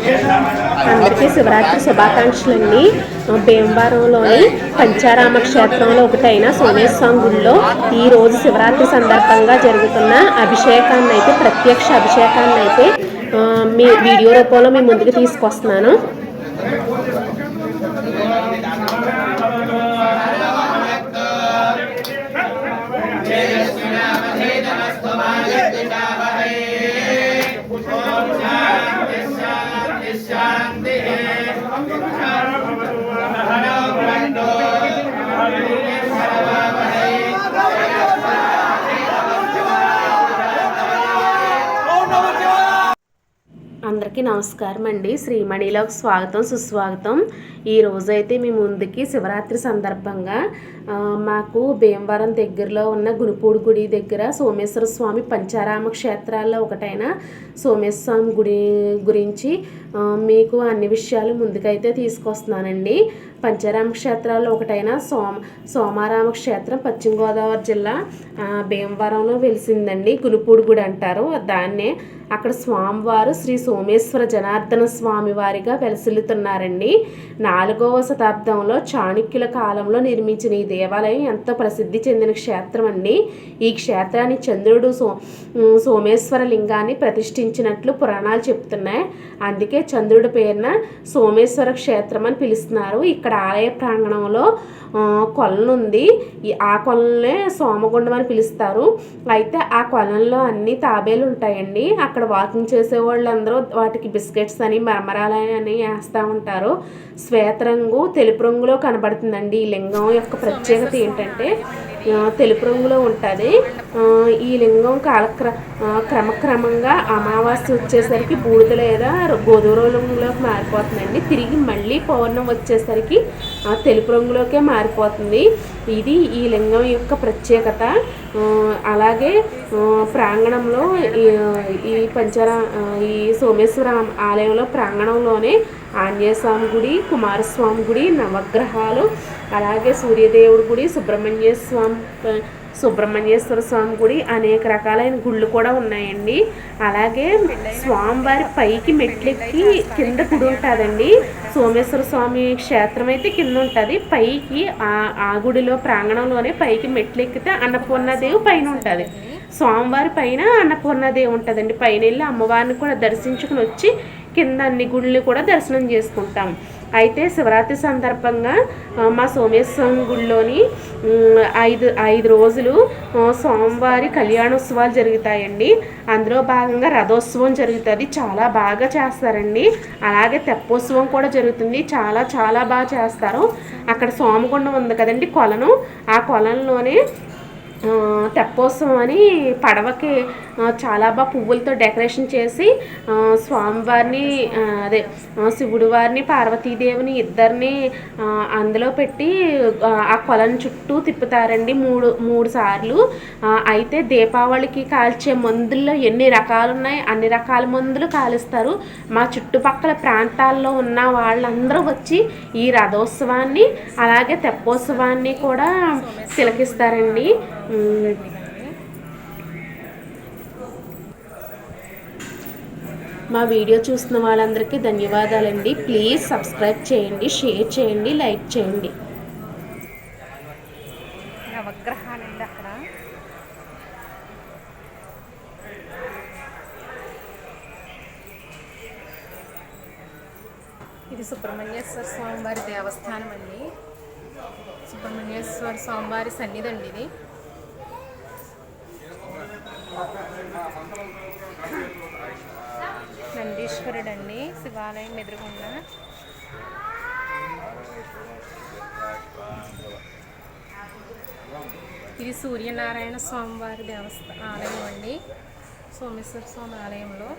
అందరికీ శివరాత్రి శుభాకాంక్షలండి. భీమవరంలోని పంచారామ క్షేత్రంలో ఒకటైన సోమేశ్వర గుడిలో ఈరోజు శివరాత్రి సందర్భంగా జరుగుతున్న అభిషేకాన్ని అయితే, ప్రత్యక్ష అభిషేకాన్ని అయితే మీ వీడియో రూపంలో మీ ముందుకు తీసుకొస్తున్నాను. అందరికీ నమస్కారం అండి. శ్రీమణిలోకి స్వాగతం, సుస్వాగతం. ఈరోజైతే మీ ముందుకి శివరాత్రి సందర్భంగా మాకు భీమవరం దగ్గరలో ఉన్న గునుపూడి గుడి దగ్గర సోమేశ్వర స్వామి పంచారామ క్షేత్రాల్లో ఒకటైన సోమేశ్వర స్వామి గుడి గురించి మీకు అన్ని విషయాలు ముందుకైతే తీసుకొస్తున్నానండి. పంచారామ క్షేత్రాల్లో ఒకటైన సోమారామ క్షేత్రం పశ్చిమ గోదావరి జిల్లా భీమవరంలో వెలిసిందండి. గునుపూడి గుడి అంటారు దాన్నే. అక్కడ స్వామివారు శ్రీ సోమేశ్వర జనార్దన స్వామి వారిగా వెలసిల్లుతున్నారండి. 4వ శతాబ్దంలో చాణక్యుల కాలంలో నిర్మించిన ఈ దేవాలయం ఎంతో ప్రసిద్ధి చెందిన క్షేత్రం అండి. ఈ క్షేత్రాన్ని చంద్రుడు సోమేశ్వర లింగాన్ని ప్రతిష్ఠించినట్లు పురాణాలు చెప్తున్నాయి. అందుకే చంద్రుడి పేరున సోమేశ్వర క్షేత్రం అని పిలుస్తున్నారు. ఇక్కడ ఆలయ ప్రాంగణంలో కొలను ఉంది. ఆ కొలనే సోమగుండం అని పిలుస్తారు. అయితే ఆ కొలంలో అన్ని తాబేలు ఉంటాయండి. అక్కడ వాకింగ్ చేసే వాళ్ళందరూ వాటికి బిస్కెట్స్ అని మరమరాలని వేస్తూ ఉంటారు. శ్వేత రంగు తెలుపు రంగులో కనబడుతుందండి. ఈ లింగం యొక్క ప్రత్యేకత ఏంటంటే తెలుపు రంగులో ఉంటుంది. ఈ లింగం క్రమక్రమంగా అమావాస్య వచ్చేసరికి బూడిద లేదా గోధుమ రంగులోకి మారిపోతుందండి. తిరిగి మళ్ళీ పౌర్ణం వచ్చేసరికి తెలుపు రంగులోకే మారిపోతుంది. ఇది ఈ లింగం యొక్క ప్రత్యేకత. అలాగే ప్రాంగణంలో ఈ సోమేశ్వర ఆలయంలో ప్రాంగణంలోనే ఆంజనేయ స్వామి గుడి, కుమారస్వామి గుడి, నవగ్రహాలు, అలాగే సూర్యదేవుడి గుడి, సుబ్రహ్మణ్యేశ్వర స్వామి గుడి, అనేక రకాలైన గుళ్ళు కూడా ఉన్నాయండి. అలాగే స్వామివారి పైకి మెట్లెక్కి కింద గుడి ఉంటుందండి. సోమేశ్వర స్వామి క్షేత్రం అయితే కింద ఉంటుంది. పైకి ఆ గుడిలో ప్రాంగణంలోనే పైకి మెట్లెక్కితే అన్నపూర్ణదేవి పైన ఉంటుంది. స్వామివారి పైన అన్నపూర్ణదేవి ఉంటుందండి. పైన వెళ్ళి అమ్మవారిని కూడా దర్శించుకుని వచ్చి కింద అన్ని గుళ్ళు కూడా దర్శనం చేసుకుంటాం. అయితే శివరాత్రి సందర్భంగా మా సోమేశ్వరం గుడిలోని 5 రోజులు స్వామివారి కళ్యాణోత్సవాలు జరుగుతాయండి. అందులో భాగంగా రథోత్సవం జరుగుతుంది. చాలా బాగా చేస్తారండి. అలాగే తెప్పోత్సవం కూడా జరుగుతుంది. చాలా చాలా బాగా చేస్తారు. అక్కడ సోమగుండం ఉంది కదండి, కొలను. ఆ కొలంలోనే తెప్పోత్సవం అని పడవకి చాలా బాగా పువ్వులతో డెకరేషన్ చేసి స్వామివారిని శివుడి వారిని పార్వతీదేవిని ఇద్దరిని అందులో పెట్టి ఆ కొలను చుట్టూ తిప్పుతారండి 3 సార్లు. అయితే దీపావళికి కాల్చే మందుల్లో ఎన్ని రకాలు ఉన్నాయి అన్ని రకాల మందులు కాలుస్తారు. మా చుట్టుపక్కల ప్రాంతాల్లో ఉన్న వాళ్ళందరూ వచ్చి ఈ రథోత్సవాన్ని అలాగే తెప్పోత్సవాన్ని కూడా తిలకిస్తారండి. మా వీడియో చూస్తున్న వాళ్ళందరికీ ధన్యవాదాలండి. ప్లీజ్ సబ్స్క్రైబ్ చేయండి, షేర్ చేయండి, లైక్ చేయండి. నవగ్రహాలండి అక్కడ. ఇది సుబ్రహ్మణ్యేశ్వర స్వామివారి దేవస్థానం అండి. సుబ్రహ్మణ్యేశ్వర స్వామివారి సన్నిధి అండి ఇది. నందీశ్వరుడు అండి శివాలయం ఎదురుగుండా. ఇది సూర్యనారాయణ స్వామివారి ఆలయం అండి. సోమేశ్వర స్వామి ఆలయంలో